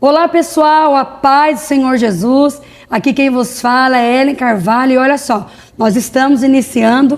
Olá pessoal, a paz do Senhor Jesus, aqui quem vos fala é Ellen Carvalho e olha só, nós estamos iniciando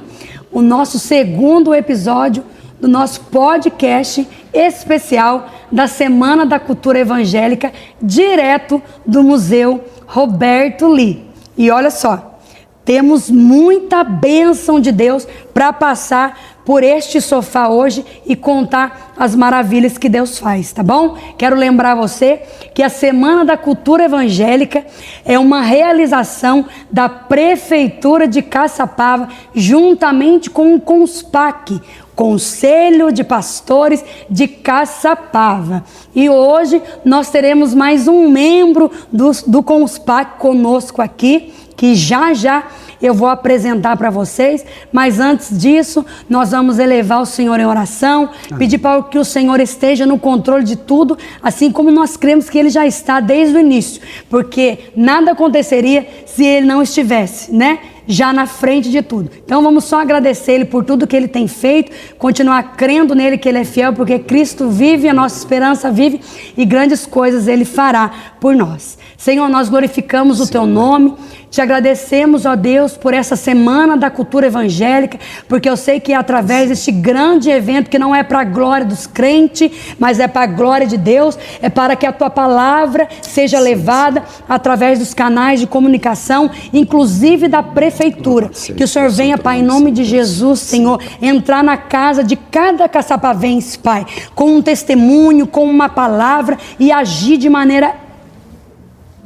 o nosso segundo episódio do nosso podcast especial da Semana da Cultura Evangélica, direto do Museu Roberto Lee. E olha só, temos muita bênção de Deus para passar por este sofá hoje e contar as maravilhas que Deus faz, tá bom? Quero lembrar você que a Semana da Cultura Evangélica é uma realização da Prefeitura de Caçapava, juntamente com o CONSPAC, Conselho de Pastores de Caçapava. E hoje nós teremos mais um membro do CONSPAC conosco aqui, que já eu vou apresentar para vocês, mas antes disso, nós vamos elevar o Senhor em oração, pedir para que o Senhor esteja no controle de tudo, assim como nós cremos que Ele já está desde o início, porque nada aconteceria se Ele não estivesse, né? Já na frente de tudo. Então vamos só agradecer Ele por tudo que Ele tem feito, continuar crendo nele que Ele é fiel, porque Cristo vive, a nossa esperança vive e grandes coisas Ele fará por nós. Senhor, nós glorificamos o Teu nome, te agradecemos, ó Deus, por essa Semana da Cultura Evangélica, porque eu sei que é através deste grande evento, que não é para a glória dos crentes, mas é para a glória de Deus, é para que a Tua palavra seja levada através dos canais de comunicação, inclusive da Prefeitura. Que o Senhor venha, Pai, em nome de Jesus, Senhor, entrar na casa de cada caçapavense, Pai, com um testemunho, com uma palavra e agir de maneira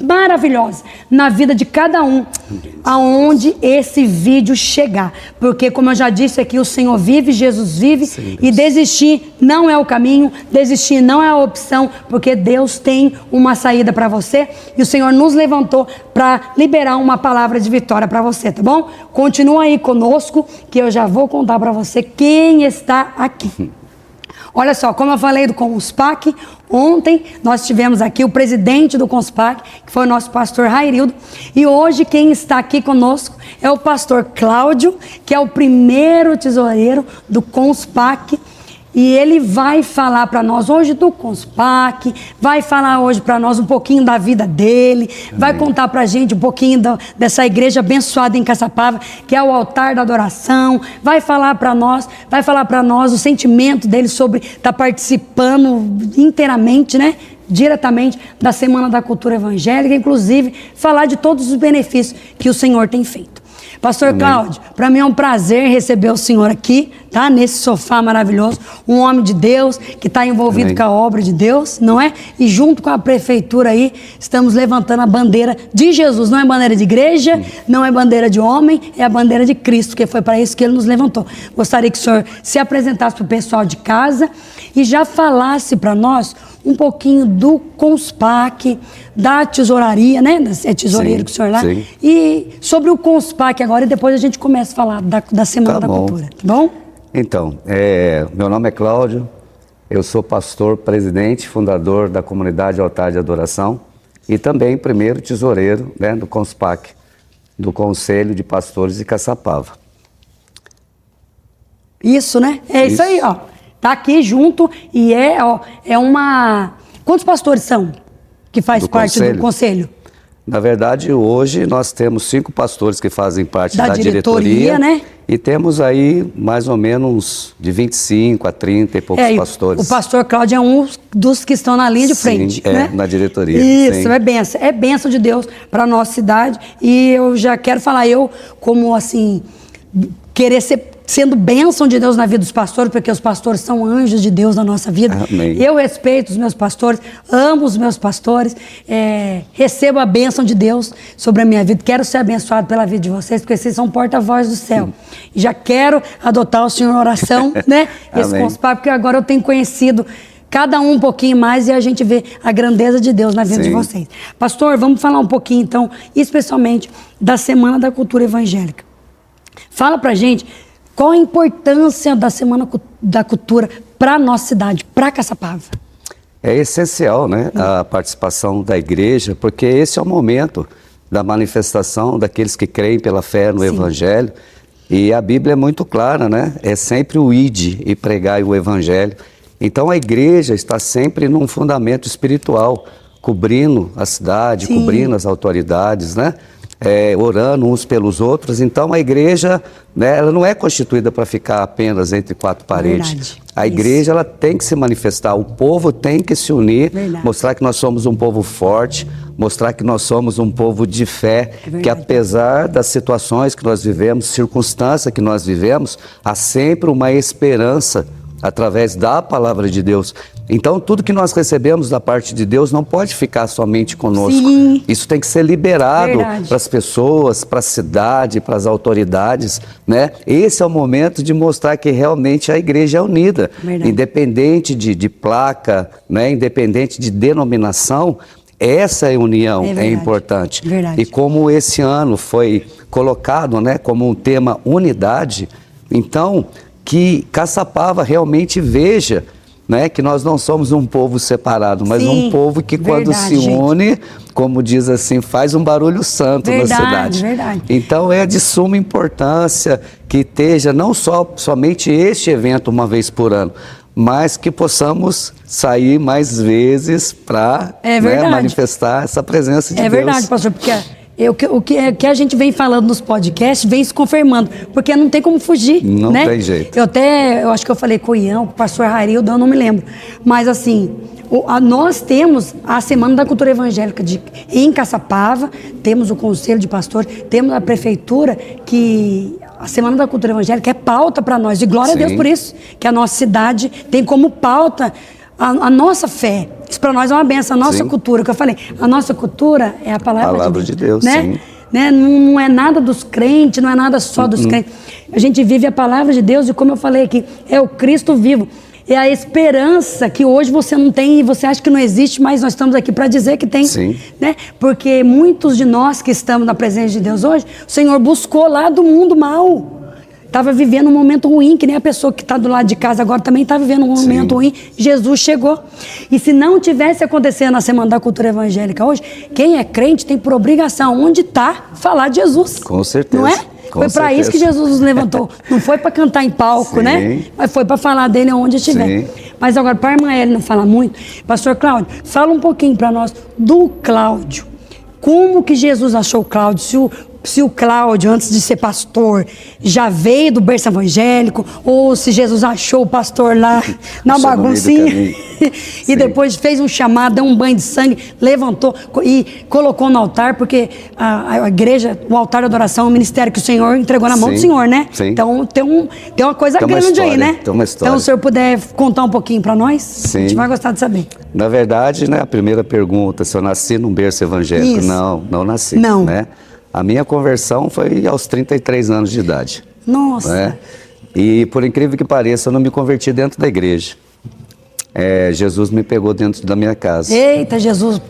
maravilhosa na vida de cada um, aonde esse vídeo chegar, porque como eu já disse aqui, o Senhor vive, Jesus vive. Sim, e desistir não é o caminho, desistir não é a opção, porque Deus tem uma saída para você e o Senhor nos levantou para liberar uma palavra de vitória para você, tá bom? Continua aí conosco que eu já vou contar para você quem está aqui. Olha só, como eu falei do CONSPAC, ontem nós tivemos aqui o presidente do CONSPAC, que foi o nosso pastor Rairildo, e hoje quem está aqui conosco é o pastor Cláudio, que é o primeiro tesoureiro do CONSPAC, e ele vai falar para nós hoje do CONSPAC, vai falar hoje para nós um pouquinho da vida dele, vai contar para a gente um pouquinho dessa igreja abençoada em Caçapava, que é o altar da adoração, vai falar para nós o sentimento dele sobre estar participando inteiramente, né? Diretamente da Semana da Cultura Evangélica, inclusive falar de todos os benefícios que o Senhor tem feito. Pastor Cláudio, para mim é um prazer receber o senhor aqui, tá? Nesse sofá maravilhoso, um homem de Deus que está envolvido com a obra de Deus, não é? E junto com a prefeitura aí, estamos levantando a bandeira de Jesus. Não é bandeira de igreja, não é bandeira de homem, é a bandeira de Cristo, que foi para isso que Ele nos levantou. Gostaria que o senhor se apresentasse para o pessoal de casa e já falasse para nós um pouquinho do CONSPAC, da tesouraria, né? É tesoureiro que o senhor lá. Sim. E sobre o CONSPAC agora, e depois a gente começa a falar da Semana da Cultura, tá bom? Então, meu nome é Cláudio, eu sou pastor, presidente, fundador da comunidade Altar de Adoração e também primeiro tesoureiro, né, do CONSPAC, do Conselho de Pastores de Caçapava. Isso, né? É isso aí, ó. Tá aqui junto e é uma... Quantos pastores são que faz parte do conselho? Na verdade, hoje nós temos 5 pastores que fazem parte da diretoria, né? E temos aí mais ou menos de 25 a 30 e poucos pastores. O pastor Cláudio é um dos que estão na linha de frente, né? Na diretoria. Isso, sim. É bênção de Deus para a nossa cidade. E eu já quero falar, eu como assim, querer sendo bênção de Deus na vida dos pastores, porque os pastores são anjos de Deus na nossa vida. Amém. Eu respeito os meus pastores, amo os meus pastores, recebo a bênção de Deus sobre a minha vida. Quero ser abençoado pela vida de vocês, porque vocês são porta-voz do céu. E já quero adotar o Senhor em oração, né? Esse CONSPAC, porque agora eu tenho conhecido cada um pouquinho mais e a gente vê a grandeza de Deus na vida de vocês. Pastor, vamos falar um pouquinho então, especialmente da Semana da Cultura Evangélica. Fala pra gente qual a importância da Semana da Cultura para a nossa cidade, para Caçapava. É essencial, né, a participação da igreja, porque esse é o momento da manifestação daqueles que creem pela fé no Evangelho. E a Bíblia é muito clara, né? É sempre o ide e pregai o Evangelho. Então a igreja está sempre num fundamento espiritual, cobrindo a cidade, Sim. cobrindo as autoridades, né? Orando uns pelos outros. Então a igreja, né, ela não é constituída para ficar apenas entre quatro paredes. Verdade. A igreja ela tem que se manifestar, o povo tem que se unir, Verdade. mostrar que nós somos um povo forte, mostrar que nós somos um povo de fé, que apesar das situações que nós vivemos, circunstâncias que nós vivemos, há sempre uma esperança através da palavra de Deus. Então, tudo que nós recebemos da parte de Deus não pode ficar somente conosco. Sim. Isso tem que ser liberado Verdade. para as pessoas, para a cidade, para as autoridades, né? Esse é o momento de mostrar que realmente a igreja é unida. Verdade. Independente de placa, né? Independente de denominação, essa união é importante. Verdade. E como esse ano foi colocado, né, como um tema unidade, então que Caçapava realmente veja, né, que nós não somos um povo separado, mas um povo que quando se une, como diz assim, faz um barulho santo na cidade. Verdade. Então é de suma importância que esteja não somente este evento uma vez por ano, mas que possamos sair mais vezes para manifestar essa presença de Deus. É verdade, pastor, porque o que a gente vem falando nos podcasts vem se confirmando, porque não tem como fugir, não né? Tem jeito. Eu acho que eu falei com o Ian, com o pastor Harildo, eu não me lembro, mas assim, nós temos a Semana da Cultura Evangélica em Caçapava, temos o Conselho de Pastor, temos a Prefeitura, que a Semana da Cultura Evangélica é pauta para nós, e glória a Deus por isso, que a nossa cidade tem como pauta a nossa fé. Isso para nós é uma benção, a nossa cultura, que eu falei, a nossa cultura é a palavra de Deus, né? sim. Né? Não é nada dos crentes, não é nada só dos crentes. A gente vive a palavra de Deus e, como eu falei aqui, é o Cristo vivo. É a esperança que hoje você não tem e você acha que não existe, mas nós estamos aqui para dizer que tem. Sim. Né? Porque muitos de nós que estamos na presença de Deus hoje, o Senhor buscou lá do mundo mal. Estava vivendo um momento ruim, que nem a pessoa que está do lado de casa agora também está vivendo um momento ruim. Jesus chegou. E se não tivesse acontecendo na Semana da Cultura Evangélica hoje, quem é crente tem por obrigação, onde está, falar de Jesus. Com certeza. Não é? Foi para isso que Jesus nos levantou. Não foi para cantar em palco, né? Mas foi para falar dele onde estiver. Sim. Mas agora, para a irmã Ellen não falar muito, pastor Cláudio, fala um pouquinho para nós do Cláudio. Como que Jesus achou o Cláudio? Se o Cláudio, antes de ser pastor, já veio do berço evangélico, ou se Jesus achou o pastor lá na baguncinha e depois fez um chamado, deu um banho de sangue, levantou e colocou no altar, porque a igreja, o altar de adoração é um ministério que o Senhor entregou na mão do Senhor, né? Sim. Então tem uma coisa grande aí, né? Tem uma história. Então, se o senhor puder contar um pouquinho para nós, Sim. A gente vai gostar de saber. Na verdade, né, a primeira pergunta, se eu nasci num berço evangélico. Isso. Não nasci. Não. Né? A minha conversão foi aos 33 anos de idade. Nossa. Né? E por incrível que pareça, eu não me converti dentro da igreja. Jesus me pegou dentro da minha casa. Eita, Jesus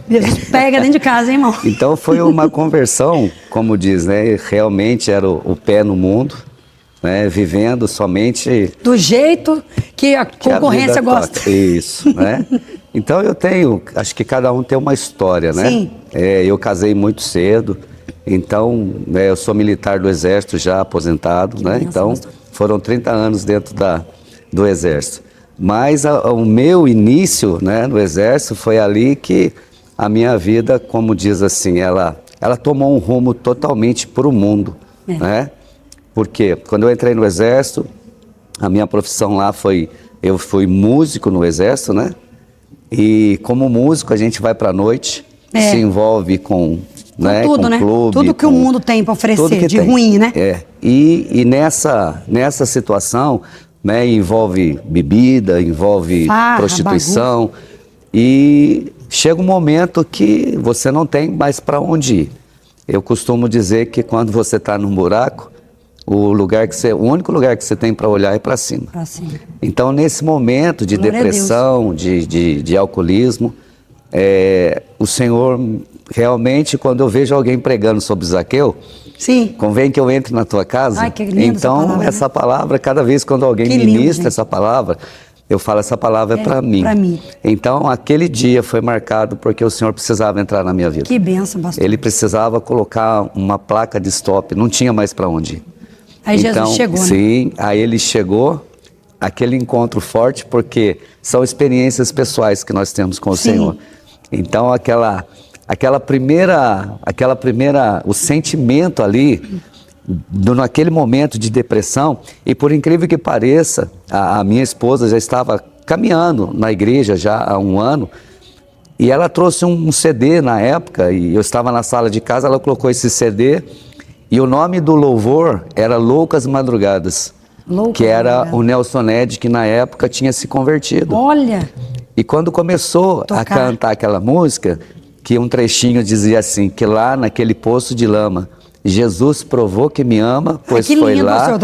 pega dentro de casa, hein, irmão? Então foi uma conversão, como diz, né? Realmente era o pé no mundo, né? Vivendo somente... Do jeito que a concorrência gosta. Toca. Isso, né? Então acho que cada um tem uma história, né? Sim. Eu casei muito cedo, então eu sou militar do Exército já aposentado, né? Então foram 30 anos dentro do Exército. Mas o meu início, né, no Exército foi ali que a minha vida, como diz assim, ela tomou um rumo totalmente para o mundo, né? Porque quando eu entrei no Exército, a minha profissão lá eu fui músico no Exército, né? E como músico a gente vai para a noite, se envolve com tudo, com né? Clube, tudo que o mundo tem para oferecer de tem. ruim, né? E nessa situação, né, envolve bebida, envolve prostituição, bagunça. E chega um momento que você não tem mais para onde ir. Eu costumo dizer que quando você está num buraco, o único lugar que você tem para olhar é para cima. Então, nesse momento de depressão, de alcoolismo, o Senhor realmente, quando eu vejo alguém pregando sobre Zaqueu, convém que eu entre na tua casa. Ai, que lindo. Então, essa palavra, cada vez quando alguém ministra essa palavra, eu falo, essa palavra é para mim. Então, aquele dia foi marcado porque o Senhor precisava entrar na minha vida. Que bênção, pastor. Ele precisava colocar uma placa de stop, não tinha mais para onde ir. Aí Jesus chegou, né? Sim, aí ele chegou, aquele encontro forte, porque são experiências pessoais que nós temos com o Senhor. Então aquela primeira, o sentimento ali, naquele momento de depressão, e por incrível que pareça, a minha esposa já estava caminhando na igreja já há um ano, e ela trouxe um CD na época, e eu estava na sala de casa, ela colocou esse CD, e o nome do louvor era Loucas Madrugadas, que era o Nelson Ned, que na época tinha se convertido. Olha! E quando começou a cantar aquela música, que um trechinho dizia assim, que lá naquele poço de lama, Jesus provou que me ama, pois foi lindo, lá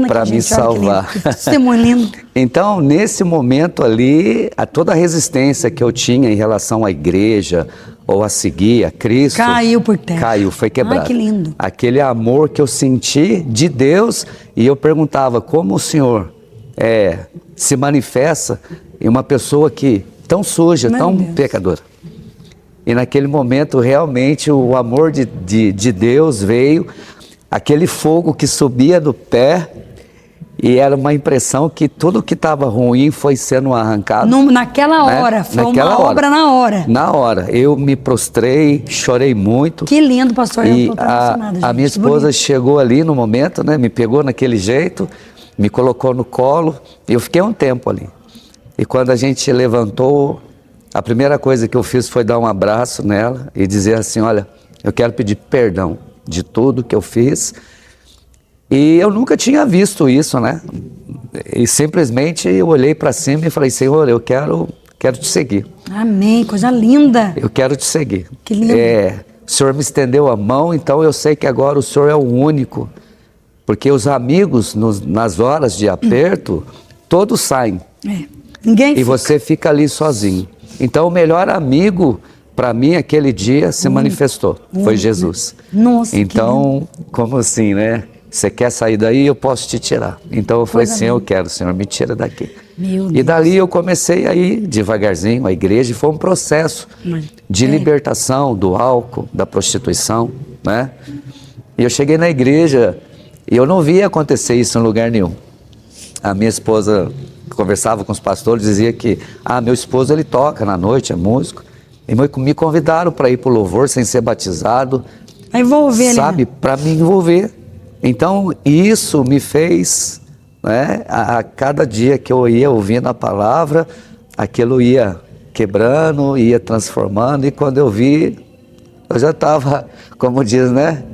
para me salvar. Que testemunho lindo. Então, nesse momento ali, toda a resistência que eu tinha em relação à igreja ou a seguir a Cristo, caiu por terra. Caiu, foi quebrado. Ai, que lindo. Aquele amor que eu senti de Deus, e eu perguntava como o Senhor se manifesta em uma pessoa que tão suja, tão pecadora. E naquele momento, realmente, o amor de Deus veio, aquele fogo que subia do pé, e era uma impressão que tudo que estava ruim foi sendo arrancado. Naquela hora, foi uma obra na hora. Na hora, eu me prostrei, chorei muito. Que lindo, pastor. E a minha esposa chegou ali no momento, né, me pegou naquele jeito, me colocou no colo, e eu fiquei um tempo ali. E quando a gente levantou, a primeira coisa que eu fiz foi dar um abraço nela e dizer assim, olha, eu quero pedir perdão de tudo que eu fiz. E eu nunca tinha visto isso, né? E simplesmente eu olhei para cima e falei, Senhor, eu quero te seguir. Amém, coisa linda. Eu quero te seguir. Que lindo. O Senhor me estendeu a mão, então eu sei que agora o Senhor é o único. Porque os amigos, nas horas de aperto, todos saem. Ninguém e você fica ali sozinho. Então o melhor amigo para mim aquele dia se manifestou, foi Jesus. Nossa, então, como assim, né? Você quer sair daí, eu posso te tirar. Então eu falei assim, eu quero, Senhor, me tira daqui. E dali eu comecei a ir devagarzinho à igreja, e foi um processo de libertação do álcool, da prostituição, né? E eu cheguei na igreja e eu não via acontecer isso em lugar nenhum. A minha esposa conversava com os pastores, dizia que, meu esposo ele toca na noite, é músico, e me convidaram para ir para o louvor sem ser batizado, a envolver, sabe, para me envolver. Então isso me fez, né, a cada dia que eu ia ouvindo a palavra, aquilo ia quebrando, ia transformando, e quando eu vi, eu já estava, como diz, né,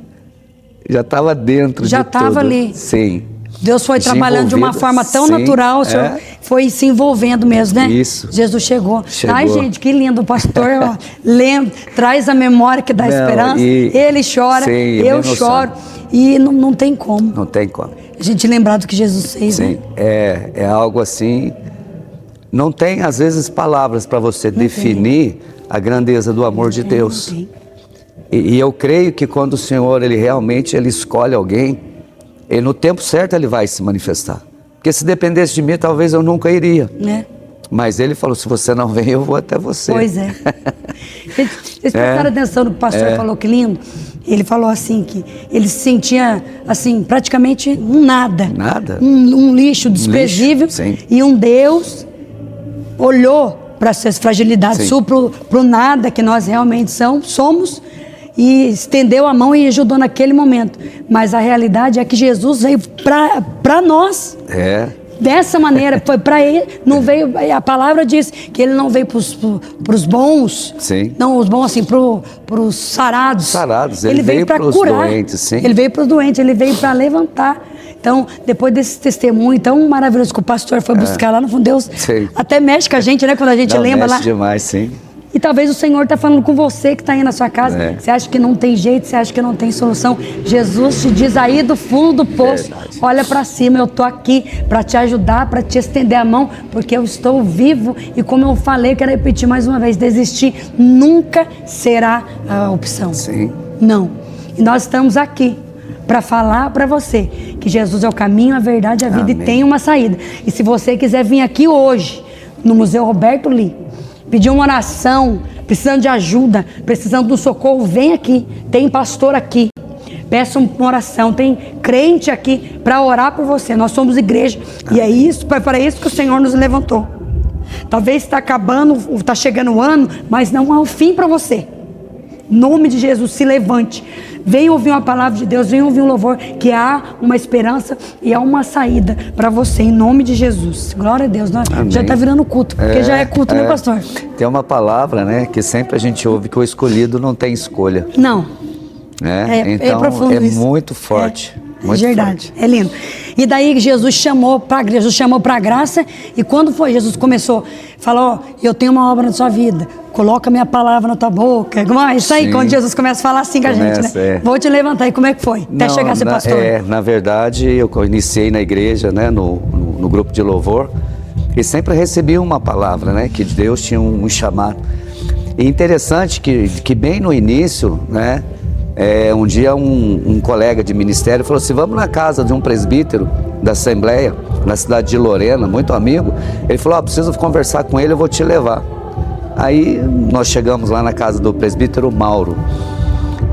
já estava dentro de tudo. Já estava ali. Sim. Deus foi trabalhando de uma forma tão natural, o Senhor foi se envolvendo mesmo, né? Isso. Jesus chegou. Ai, gente, que lindo, o pastor, ó, lembra, traz a memória que dá esperança, ele chora, eu choro, e não tem como. Não tem como. A gente lembrar do que Jesus fez, né? É algo assim, não tem às vezes palavras para você definir a grandeza do amor de Deus. Não tem. E eu creio que quando o Senhor, ele realmente escolhe alguém, e no tempo certo ele vai se manifestar. Porque se dependesse de mim, talvez eu nunca iria. Mas ele falou, se você não vem, eu vou até você. Pois é. Vocês prestaram atenção no que o pastor falou, que lindo? Ele falou assim, que ele se sentia, assim, praticamente um nada. Nada. Um lixo desprezível. E um Deus olhou para essas fragilidades, para o nada que nós realmente somos, e estendeu a mão e ajudou naquele momento. Mas a realidade é que Jesus veio para nós. Dessa maneira, foi para ele, não veio, a palavra diz que ele não veio para os bons, não os bons assim, para os sarados. Ele veio para curar. Doentes, ele veio para os doentes, ele veio para levantar. Então, depois desse testemunho tão maravilhoso que o pastor foi buscar lá no fundo, Deus até mexe com a gente, né? Quando a gente lembra lá. Mexe demais, sim. E talvez o Senhor está falando com você que está aí na sua casa. Você acha que não tem jeito, você acha que não tem solução. Jesus te diz aí do fundo do poço, olha para cima, eu estou aqui para te ajudar, para te estender a mão, porque eu estou vivo. E como eu falei, quero repetir mais uma vez, desistir nunca será a opção. Não. E nós estamos aqui para falar para você que Jesus é o caminho, a verdade, a vida. Amém. E tem uma saída. E se você quiser vir aqui hoje, no Museu Roberto Lee, pedir uma oração, precisando de ajuda, precisando do socorro, vem aqui, tem pastor aqui, peça uma oração, tem crente aqui para orar por você. Nós somos igreja. Amém. E é isso, para isso que o Senhor nos levantou. Talvez está acabando, está chegando o ano, mas não há um fim para você. Em nome de Jesus, se levante. Venha ouvir uma palavra de Deus, venha ouvir um louvor, que há uma esperança e há uma saída para você, em nome de Jesus. Glória a Deus. Já está virando culto, porque já é culto, né, pastor? Tem uma palavra, né, que sempre a gente ouve, que o escolhido não tem escolha. Não. Então, profundo isso. Muito forte. É verdade, forte. É lindo. E daí Jesus chamou para a graça, e quando foi, Jesus começou, falou, eu tenho uma obra na sua vida, coloca minha palavra na tua boca. Isso aí, quando Jesus começa a falar assim com a gente, né? Vou te levantar. E como é que foi? Até chegar a ser pastor. Na verdade, eu iniciei na igreja, né, no grupo de louvor, e sempre recebi uma palavra, né, que Deus tinha um chamado. E interessante que bem no início, né, um dia um colega de ministério falou assim, vamos na casa de um presbítero da Assembleia, na cidade de Lorena, muito amigo. Ele falou, preciso conversar com ele, eu vou te levar. Aí nós chegamos lá na casa do presbítero Mauro.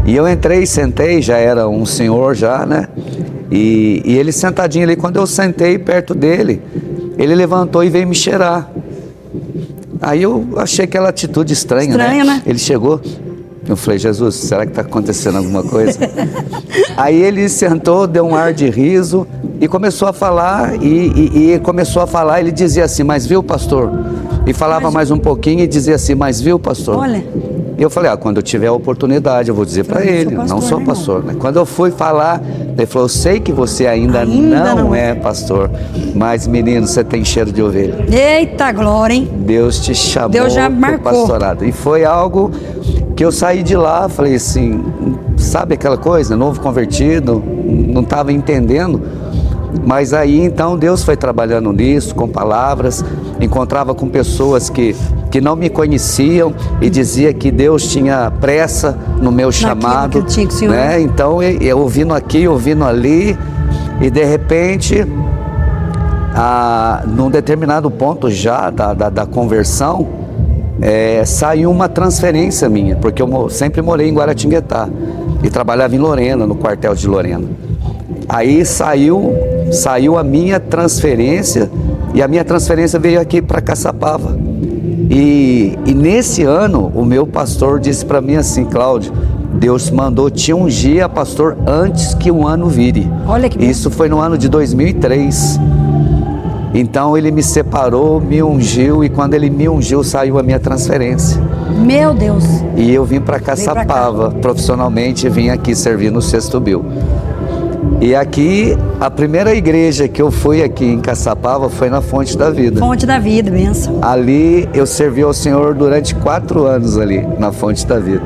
E eu entrei, sentei, já era um senhor já, né? E ele sentadinho ali, quando eu sentei perto dele, ele levantou e veio me cheirar. Aí eu achei aquela atitude estranha, né? Ele chegou, eu falei, Jesus, será que está acontecendo alguma coisa? Aí ele sentou, deu um ar de riso e começou a falar, ele dizia assim, mas viu, pastor? E falava mais um pouquinho e dizia assim, mas viu, pastor? Olha. E eu falei, quando eu tiver a oportunidade, eu vou dizer para ele, não sou pastor, né? Quando eu fui falar, ele falou, eu sei que você ainda não é pastor, mas menino, você tem cheiro de ovelha. Eita glória, hein? Deus te chamou. Deus já marcou. Pro pastorado. E foi algo que eu saí de lá, falei assim, sabe aquela coisa, novo convertido, não estava entendendo, mas aí então Deus foi trabalhando nisso, com palavras, encontrava com pessoas que não me conheciam e dizia que Deus tinha pressa no meu chamado, né? Então eu ouvindo aqui, ouvindo ali, e de repente, num determinado ponto já da conversão, saiu uma transferência minha, porque eu sempre morei em Guaratinguetá e trabalhava em Lorena, no quartel de Lorena. Aí saiu a minha transferência, e a minha transferência veio aqui para Caçapava. E nesse ano, o meu pastor disse para mim assim, Cláudio, Deus mandou te ungir a pastor antes que o ano vire. Olha que Isso foi no ano de 2003. Então ele me separou, me ungiu, e quando ele me ungiu, saiu a minha transferência. Meu Deus! E eu vim para Caçapava, profissionalmente, vim aqui servir no Sexto Bil. E aqui, a primeira igreja que eu fui aqui em Caçapava foi na Fonte da Vida. Fonte da Vida, benção. Ali eu servi ao Senhor durante 4 anos ali, na Fonte da Vida.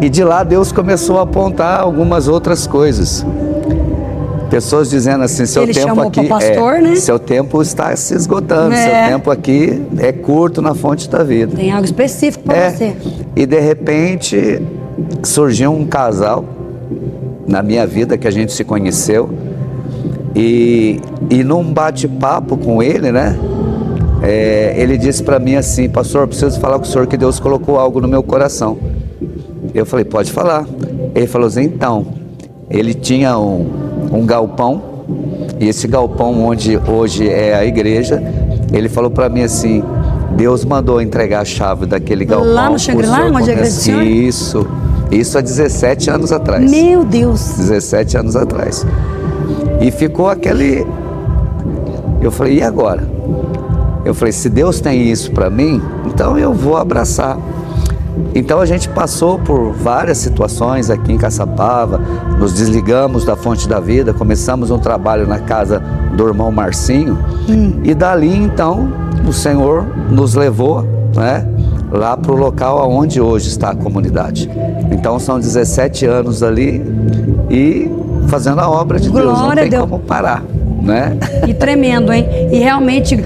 E de lá Deus começou a apontar algumas outras coisas. Pessoas dizendo assim, seu tempo aqui né? Seu tempo está se esgotando, seu tempo aqui é curto na Fonte da Vida. Tem algo específico para você. E de repente surgiu um casal na minha vida que a gente se conheceu, e num bate-papo com ele, né? Ele disse para mim assim, pastor, preciso falar com o senhor que Deus colocou algo no meu coração. Eu falei, pode falar. Ele falou assim, então, ele tinha um galpão, e esse galpão onde hoje é a igreja, ele falou para mim assim, Deus mandou entregar a chave daquele galpão. Lá no Xangri-Lá, onde é a igreja do senhor? Isso há 17 anos atrás. Meu Deus! 17 anos atrás. E ficou aquele... Eu falei, e agora? Eu falei, se Deus tem isso para mim, então eu vou abraçar. Então a gente passou por várias situações aqui em Caçapava, nos desligamos da Fonte da Vida, começamos um trabalho na casa do irmão Marcinho, e dali então o Senhor nos levou, né, lá para o local onde hoje está a comunidade. Então são 17 anos ali e fazendo a obra de Deus, não tem como parar, né? E tremendo, hein? E realmente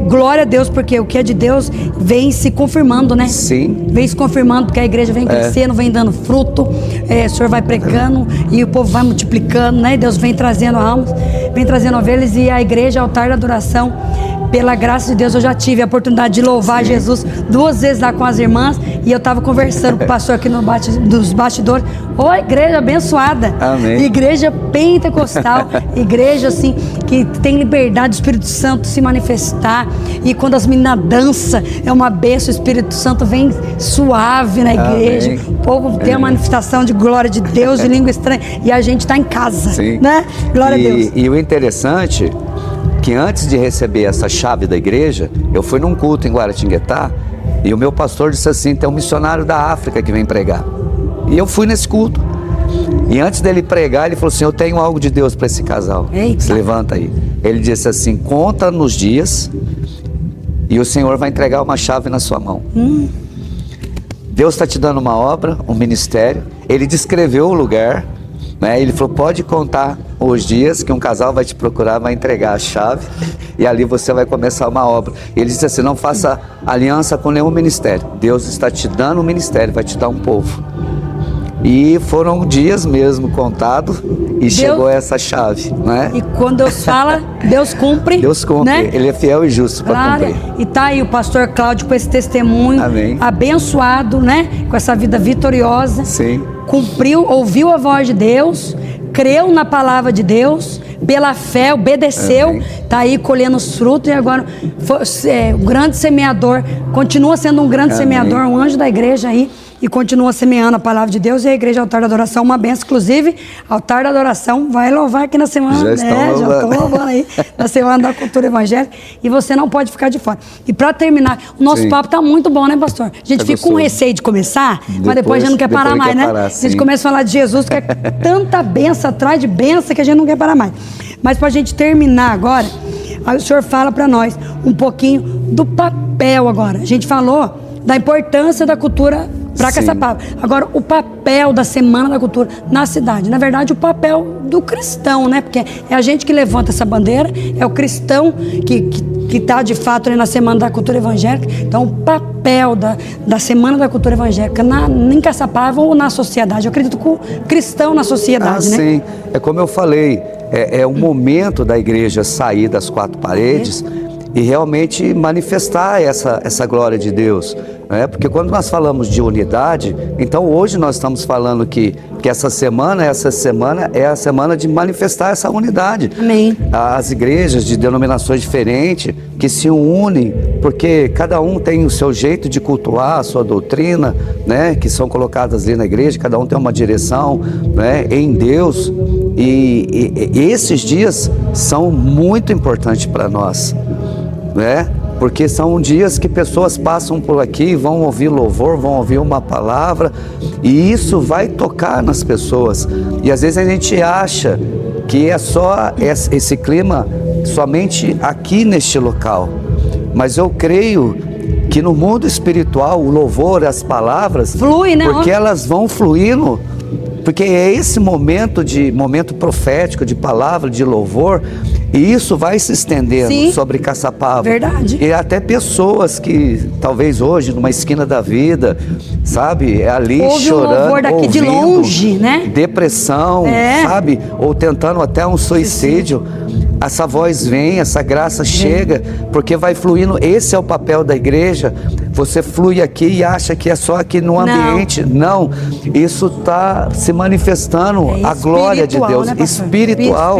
glória a Deus, porque o que é de Deus vem se confirmando, né? Sim. Vem se confirmando, porque a igreja vem crescendo, vem dando fruto, o Senhor vai pregando e o povo vai multiplicando, né? Deus vem trazendo almas, vem trazendo ovelhas, e a igreja, altar da adoração, pela graça de Deus, eu já tive a oportunidade de louvar Jesus 2 vezes lá com as irmãs. E eu estava conversando com o pastor aqui dos bastidores. Ô, igreja abençoada. Amém. Igreja pentecostal. Igreja, assim, que tem liberdade do Espírito Santo se manifestar. E quando as meninas dançam, é uma bênção. O Espírito Santo vem suave na igreja. Amém. O povo tem a manifestação de glória de Deus, de língua estranha. E a gente está em casa. Sim. Né? Glória a Deus. E o interessante que antes de receber essa chave da igreja, eu fui num culto em Guaratinguetá e o meu pastor disse assim: tem um missionário da África que vem pregar. E eu fui nesse culto. E antes dele pregar, ele falou assim: eu tenho algo de Deus para esse casal. Eita. Se levanta aí. Ele disse assim: conta nos dias e o Senhor vai entregar uma chave na sua mão. Deus está te dando uma obra, um ministério. Ele descreveu o lugar, né? Ele falou: pode contar os dias que um casal vai te procurar, vai entregar a chave e ali você vai começar uma obra. Ele disse assim: não faça aliança com nenhum ministério. Deus está te dando um ministério, vai te dar um povo. E foram dias mesmo contados e chegou essa chave, né? E quando Deus fala, Deus cumpre. Deus cumpre, né? Ele é fiel e justo para cumprir. E tá aí o pastor Cláudio com esse testemunho. Amém. Abençoado, né? Com essa vida vitoriosa. Sim. Cumpriu, ouviu a voz de Deus, creu na palavra de Deus, pela fé, obedeceu. Amém. Tá aí colhendo os frutos e agora o grande semeador, continua sendo um grande Amém. semeador, um anjo da igreja aí. E continua semeando a palavra de Deus. E a Igreja Altar da Adoração, uma benção. Inclusive, Altar da Adoração vai louvar aqui na semana. Já estão já louvando. estou louvando aí, na Semana da Cultura Evangélica. E você não pode ficar de fora. E para terminar, o nosso Sim. papo tá muito bom, né, pastor? A gente Tá fica com gostoso. receio de começar, mas depois já não quer parar mais, né? A gente sim. começa a falar de Jesus, que é tanta benção atrás de benção que a gente não quer parar mais. Mas para a gente terminar agora, aí o senhor fala para nós um pouquinho do papel agora. A gente falou da importância da cultura para Caçapava. Agora, o papel da Semana da Cultura na cidade. Na verdade, o papel do cristão, né? Porque é a gente que levanta essa bandeira, é o cristão que está de fato ali na Semana da Cultura Evangélica. Então, o papel da Semana da Cultura Evangélica em Caçapava ou na sociedade. Eu acredito que o cristão na sociedade, né? Sim, é como eu falei, é o momento da igreja sair das quatro paredes e realmente manifestar essa glória de Deus. Porque quando nós falamos de unidade, então hoje nós estamos falando que essa semana é a semana de manifestar essa unidade. Amém. As igrejas de denominações diferentes que se unem, porque cada um tem o seu jeito de cultuar, a sua doutrina, né? Que são colocadas ali na igreja, cada um tem uma direção, né? Em Deus. E esses dias são muito importantes para nós, né? Porque são dias que pessoas passam por aqui, vão ouvir louvor, vão ouvir uma palavra, e isso vai tocar nas pessoas. E às vezes a gente acha que é só esse clima somente aqui neste local. Mas eu creio que no mundo espiritual, o louvor, as palavras, flui, né? Porque elas vão fluindo. Porque é esse momento profético, de palavra, de louvor, e isso vai se estendendo. Sim, sobre Caçapava. Verdade. E até pessoas que talvez hoje, numa esquina da vida, sabe, ali ouve chorando, o louvor daqui ouvindo, de longe, né? Depressão, sabe, ou tentando até um suicídio. Essa voz vem, essa graça chega, porque vai fluindo. Esse é o papel da igreja. Você flui aqui e acha que é só aqui no ambiente. Não, isso está se manifestando, a glória de Deus, né, espiritual.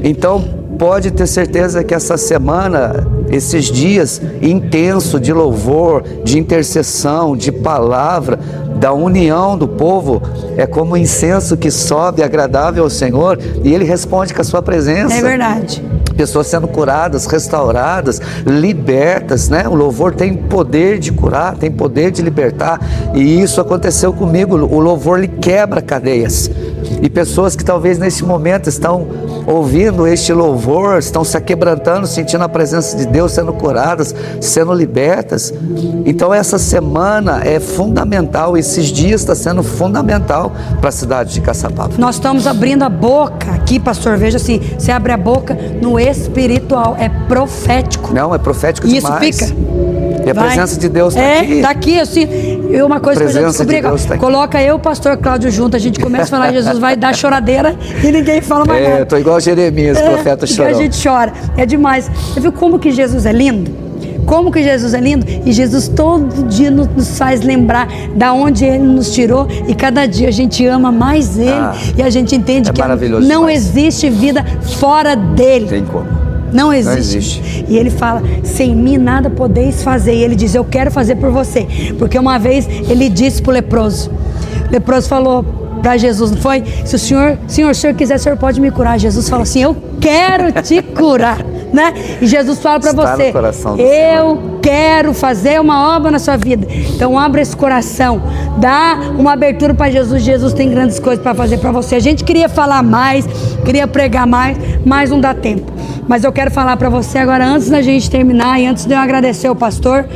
Então, pode ter certeza que essa semana, esses dias intensos de louvor, de intercessão, de palavra, da união do povo, é como incenso que sobe agradável ao Senhor e Ele responde com a sua presença. É verdade. Pessoas sendo curadas, restauradas, libertas, né? O louvor tem poder de curar, tem poder de libertar, e isso aconteceu comigo. O louvor, ele quebra cadeias. E pessoas que talvez nesse momento estão ouvindo este louvor, estão se aquebrantando, sentindo a presença de Deus, sendo curadas, sendo libertas. Então essa semana é fundamental, esses dias está sendo fundamental para a cidade de Caçapava. Nós estamos abrindo a boca aqui, pastor, veja assim, você abre a boca no espiritual, é profético. Não, é profético demais. Isso fica. E a presença de Deus está aqui. Está aqui, assim, E uma coisa que eu já Presença de descobri, Deus tá aqui. coloca eu e o pastor Cláudio junto, a gente começa a falar Jesus, vai dar choradeira e ninguém fala mais nada. Eu tô igual Jeremias, profeta Que a chorão. gente chora. É demais. Você viu como que Jesus é lindo? Como que Jesus é lindo? E Jesus todo dia nos faz lembrar da onde Ele nos tirou, e cada dia a gente ama mais Ele, e a gente entende que maravilhoso não demais. existe vida fora dele. Tem como. Não existe. Não existe. E ele fala, sem mim nada podeis fazer. E ele diz, eu quero fazer por você. Porque uma vez ele disse pro leproso. O leproso falou para Jesus, não foi? Se o senhor quiser, o senhor pode me curar. Jesus falou assim, eu quero te curar. Né? E Jesus fala para Está você, no coração do eu quero fazer uma obra na sua vida. Então abra esse coração, dá uma abertura para Jesus. Jesus tem grandes coisas para fazer para você. A gente queria falar mais, queria pregar mais, mas não dá tempo. Mas eu quero falar para você agora, antes da gente terminar e antes de eu agradecer ao pastor,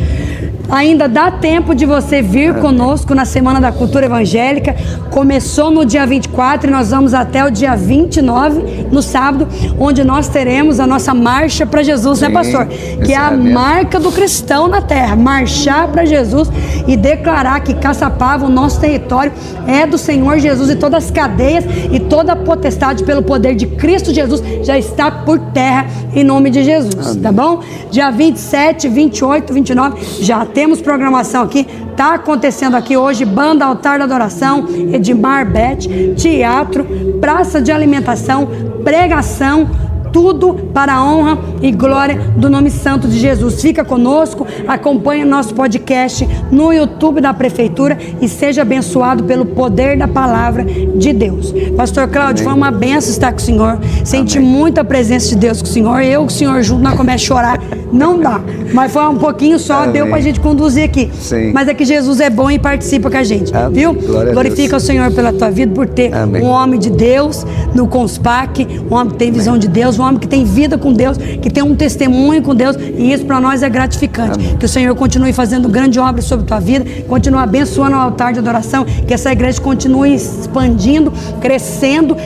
ainda dá tempo de você vir conosco na Semana da Cultura Evangélica. Começou no dia 24 e nós vamos até o dia 29, no sábado, onde nós teremos a nossa marcha para Jesus, né, pastor? Que é a marca do cristão na terra, marchar para Jesus e declarar que Caçapava, o nosso território, é do Senhor Jesus, e todas as cadeias e toda a potestade pelo poder de Cristo Jesus já está por terra, em nome de Jesus. Amém. Tá bom? Dia 27, 28, 29, já temos programação aqui, tá acontecendo aqui hoje, banda Altar da Adoração, Edmar Bet, teatro, praça de alimentação, pregação, tudo para a honra e glória do nome santo de Jesus. Fica conosco, acompanhe nosso podcast no YouTube da Prefeitura e seja abençoado pelo poder da palavra de Deus. Pastor Cláudio, foi uma benção estar com o senhor. Senti muita presença de Deus com o senhor. Eu com o senhor junto, nós começamos a chorar. Não dá, mas foi um pouquinho só, deu pra gente conduzir aqui. Sim. Mas é que Jesus é bom e participa com a gente, viu? Glorifica o Senhor pela tua vida, por ter um homem de Deus no Conspac, um homem que tem visão de Deus, um homem que tem vida com Deus, que tem um testemunho com Deus, e isso para nós é gratificante. Que o Senhor continue fazendo grande obra sobre a tua vida, continue abençoando o altar de adoração, que essa igreja continue expandindo, crescendo,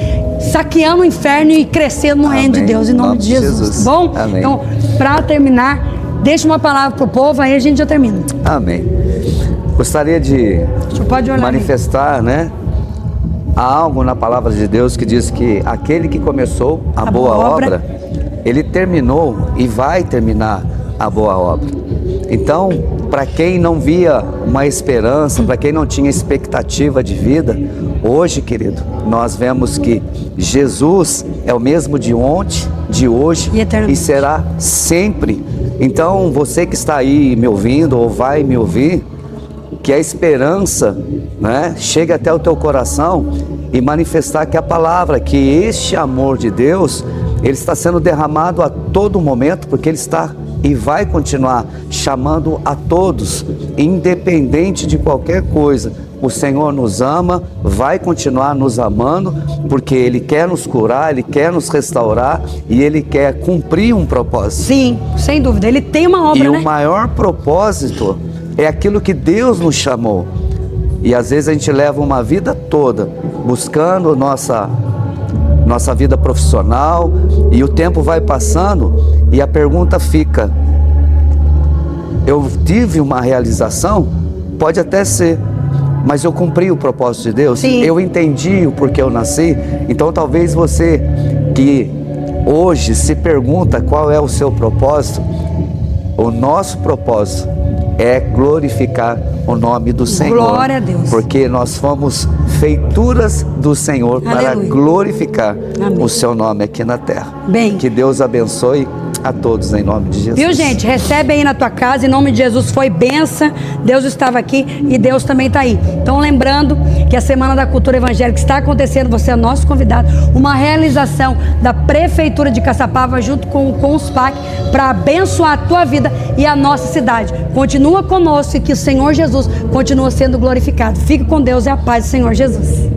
saqueando o inferno e crescendo no reino de Deus, em nome de Jesus. Tá bom? Amém. Então, para terminar, deixa uma palavra pro povo, aí a gente já termina. Amém. Gostaria de manifestar, né, algo na palavra de Deus que diz que aquele que começou a boa obra, ele terminou e vai terminar a boa obra. Então, para quem não via uma esperança, para quem não tinha expectativa de vida, hoje, querido, nós vemos que Jesus é o mesmo de ontem, de hoje e será sempre. Então, você que está aí me ouvindo ou vai me ouvir, que a esperança, né, chegue até o teu coração e manifestar que a palavra, que este amor de Deus, ele está sendo derramado a todo momento, porque ele está e vai continuar chamando a todos, independente de qualquer coisa. O Senhor nos ama, vai continuar nos amando, porque Ele quer nos curar, Ele quer nos restaurar e Ele quer cumprir um propósito. Sim, sem dúvida, Ele tem uma obra, né? E o maior propósito é aquilo que Deus nos chamou. E às vezes a gente leva uma vida toda buscando nossa vida profissional, e o tempo vai passando e a pergunta fica: eu tive uma realização? Pode até ser, mas eu cumpri o propósito de Deus? Sim. Eu entendi o porquê eu nasci? Então talvez você que hoje se pergunta qual é o seu propósito, o nosso propósito é glorificar o nome do Senhor. Glória a Deus. Porque nós fomos feituras do Senhor. Aleluia. Para glorificar o seu nome aqui na terra. Bem. Que Deus abençoe a todos em nome de Jesus. Viu, gente? Recebe aí na tua casa, em nome de Jesus. Foi bênção, Deus estava aqui e Deus também está aí. Então, lembrando que a Semana da Cultura Evangélica está acontecendo, você é nosso convidado, uma realização da Prefeitura de Caçapava junto com o Conspac, para abençoar a tua vida e a nossa cidade. Continua conosco e que o Senhor Jesus continua sendo glorificado. Fique com Deus e a paz do Senhor Jesus.